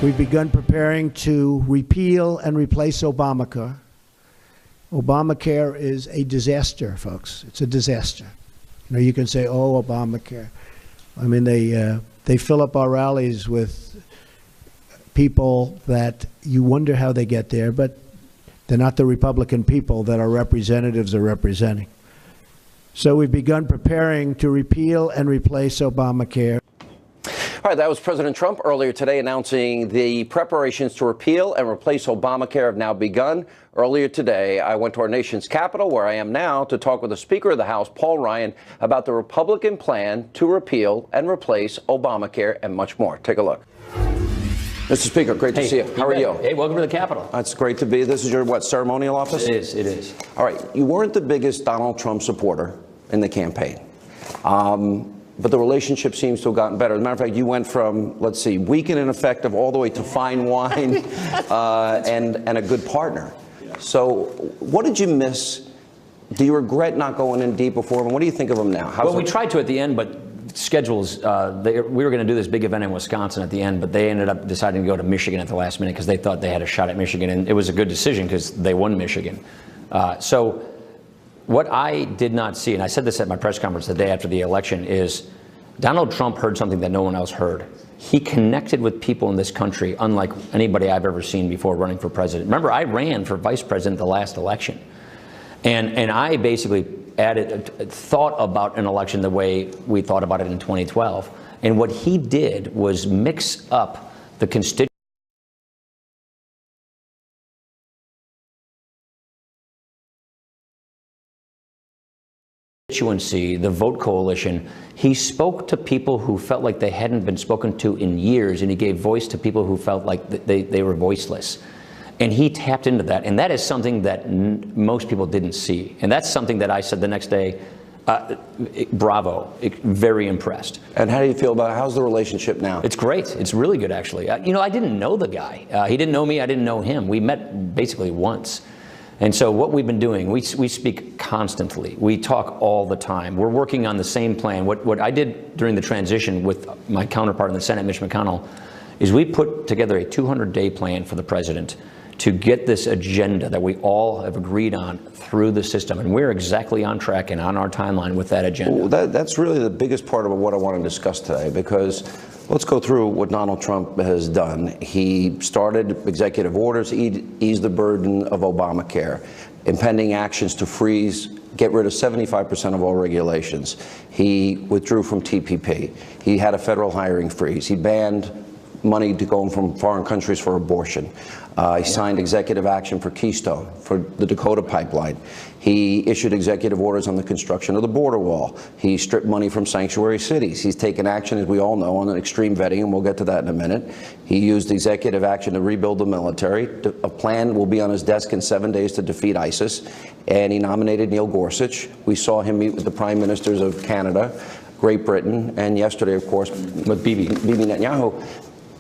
We've begun preparing to repeal and replace Obamacare. Obamacare is a disaster, folks. It's a disaster. You know, you can say, "Oh, Obamacare." I mean, they fill up our rallies with people that you wonder how they get there, but they're not the Republican people that our representatives are representing. So we've begun preparing to repeal and replace Obamacare. All right, that was President Trump earlier today announcing the preparations to repeal and replace Obamacare have now begun. Earlier today, I went to our nation's capital, where I am now, to talk with the Speaker of the House, Paul Ryan, about the Republican plan to repeal and replace Obamacare and much more. Take a look. Mr. Speaker, great to see you. How are you? Hey, welcome to the Capitol. That's great to be. This is your, what, ceremonial office? It is, it is. All right, you weren't the biggest Donald Trump supporter in the campaign. But the relationship seems to have gotten better. As a matter of fact, you went from, let's see, weak and ineffective all the way to fine wine and a good partner. So what did you miss? Do you regret not going in deep before him? What do you think of him now? Well, we tried to at the end, but schedules, we were going to do this big event in Wisconsin at the end, but they ended up deciding to go to Michigan at the last minute because they thought they had a shot at Michigan, and it was a good decision because they won Michigan. So what I did not see, and I said this at my press conference the day after the election, is Donald Trump heard something that no one else heard. He connected with people in this country unlike anybody I've ever seen before running for president. Remember, I ran for vice president the last election. And I basically thought about an election the way we thought about it in 2012. And what he did was mix up the constituency, the vote coalition. He spoke to people who felt like they hadn't been spoken to in years, and he gave voice to people who felt like they were voiceless. And he tapped into that, and that is something that most people didn't see. And that's something that I said the next day, bravo, very impressed. And how do you feel about it? How's the relationship now? It's great. It's really good, actually. You know, I didn't know the guy. He didn't know me. I didn't know him. We met basically once. And so what we've been doing, we speak constantly. We talk all the time. We're working on the same plan. What I did during the transition with my counterpart in the Senate, Mitch McConnell, is we put together a 200-day plan for the president to get this agenda that we all have agreed on through the system. And we're exactly on track and on our timeline with that agenda. Well, that's really the biggest part of what I want to discuss today, because let's go through what Donald Trump has done. He started executive orders, eased the burden of Obamacare, impending actions to freeze, get rid of 75% of all regulations. He withdrew from TPP. He had a federal hiring freeze. He banned money to go from foreign countries for abortion. He signed executive action for Keystone, for the Dakota pipeline. He issued executive orders on the construction of the border wall. He stripped money from sanctuary cities. He's taken action, as we all know, on an extreme vetting, and we'll get to that in a minute. He used executive action to rebuild the military. A plan will be on his desk in 7 days to defeat ISIS. And he nominated Neil Gorsuch. We saw him meet with the prime ministers of Canada, Great Britain, and yesterday, of course, with Bibi Netanyahu.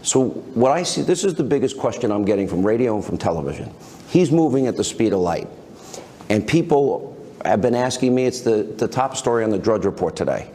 So what I see, this is the biggest question I'm getting from radio and from television. He's moving at the speed of light. And people have been asking me, it's the top story on the Drudge Report today.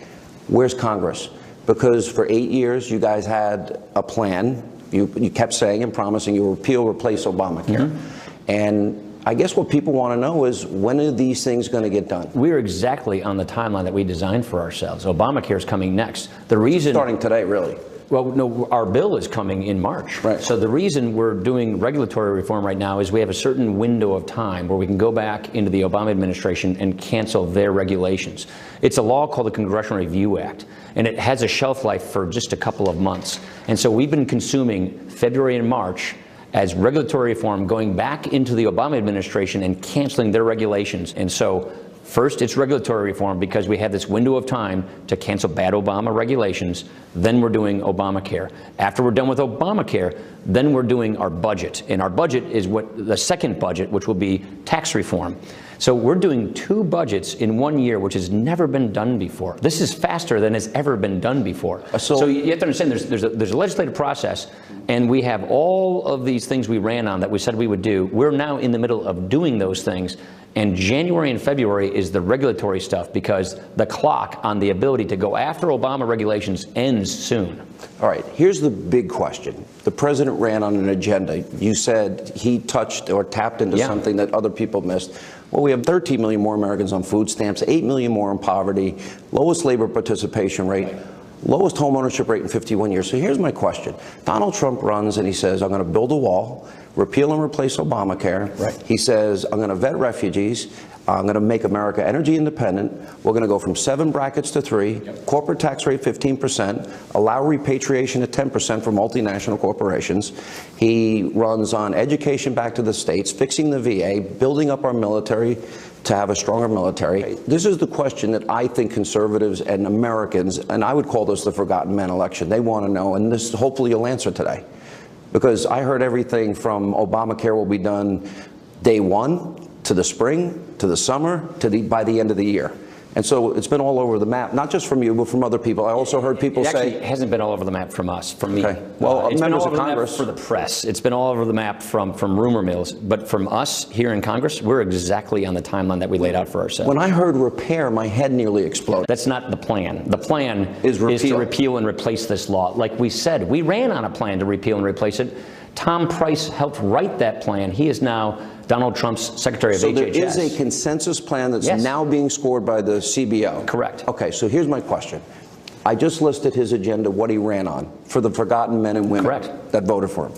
Where's Congress? Because for 8 years, you guys had a plan. You kept saying and promising you would repeal, replace Obamacare. Mm-hmm. And I guess what people want to know is, when are these things going to get done? We're exactly on the timeline that we designed for ourselves. Obamacare is coming next. The reason— Starting today, really. Well, no, our bill is coming in March. Right. So the reason we're doing regulatory reform right now is we have a certain window of time where we can go back into the Obama administration and cancel their regulations. It's a law called the Congressional Review Act, and it has a shelf life for just a couple of months. And so we've been consuming February and March as regulatory reform, going back into the Obama administration and canceling their regulations. And so first, it's regulatory reform because we have this window of time to cancel bad Obama regulations. Then we're doing Obamacare. After we're done with Obamacare, then we're doing our budget. And our budget is the second budget, which will be tax reform. So we're doing 2 budgets in 1 year, which has never been done before. This is faster than has ever been done before. So you have to understand there's a legislative process, and we have all of these things we ran on that we said we would do. We're now in the middle of doing those things, And January and February is the regulatory stuff, because the clock on the ability to go after Obama regulations ends soon. All right, here's the big question. The president ran on an agenda. You said he touched or tapped into something that other people missed. Well, we have 13 million more Americans on food stamps, 8 million more in poverty, lowest labor participation rate, lowest home ownership rate in 51 years. So here's my question. Donald Trump runs and he says, I'm going to build a wall, repeal and replace Obamacare. Right. He says, I'm going to vet refugees. I'm going to make America energy independent. We're going to go from 7 brackets to 3, corporate tax rate 15%, allow repatriation at 10% for multinational corporations. He runs on education back to the states, fixing the VA, building up our military to have a stronger military. This is the question that I think conservatives and Americans, and I would call this the forgotten man election, they want to know, and this hopefully you'll answer today. Because I heard everything from Obamacare will be done day 1 to the spring, to the summer, to by the end of the year. And so it's been all over the map, not just from you, but from other people. I also heard people say... It hasn't been all over the map from us, from me. Okay. Well, it's been members all of over Congress... the map for the press. It's been all over the map from rumor mills. But from us here in Congress, we're exactly on the timeline that we laid out for ourselves. When I heard repair, my head nearly exploded. That's not the plan. The plan is to repeal and replace this law. Like we said, we ran on a plan to repeal and replace it. Tom Price helped write that plan. He is now Donald Trump's Secretary of HHS. So there is a consensus plan that's now being scored by the CBO? Correct. Okay, so here's my question. I just listed his agenda, what he ran on, for the forgotten men and women that voted for him.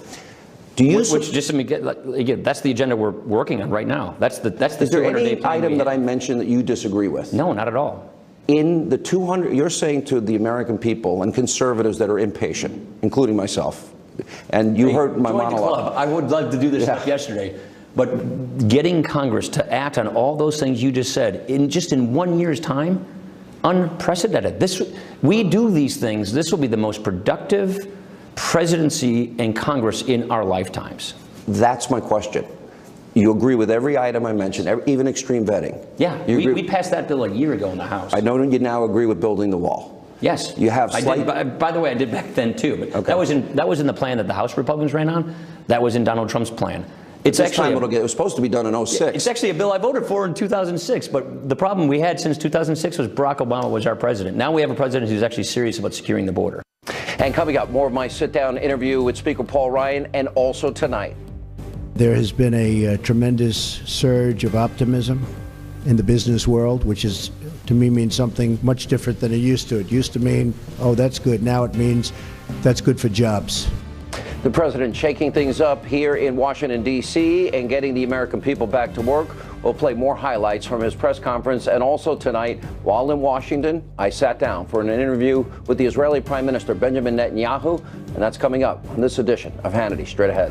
Do you again, that's the agenda we're working on right now. That's the Is there any item that I mentioned that you disagree with? No, not at all. In the 200, you're saying to the American people and conservatives that are impatient, including myself, and you heard my monologue. I would love to do this stuff yesterday, but getting Congress to act on all those things you just said in 1 year's time, unprecedented. We do these things. This will be the most productive presidency and Congress in our lifetimes. That's my question. You agree with every item I mentioned, even extreme vetting? Yeah, we passed that bill a year ago in the House. I know you now agree with building the wall. Yes, you have. By the way, I did back then too. But that was in the plan that the House Republicans ran on. That was in Donald Trump's plan. It was supposed to be done in 06. It's actually a bill I voted for in 2006. But the problem we had since 2006 was Barack Obama was our president. Now we have a president who's actually serious about securing the border. And coming up, more of my sit-down interview with Speaker Paul Ryan, and also tonight. There has been a tremendous surge of optimism in the business world, which is, to me, means something much different than it used to. It used to mean, oh, that's good. Now it means that's good for jobs. The president shaking things up here in Washington, D.C., and getting the American people back to work. We'll play more highlights from his press conference. And also tonight, while in Washington, I sat down for an interview with the Israeli Prime Minister Benjamin Netanyahu, and that's coming up on this edition of Hannity. Straight ahead.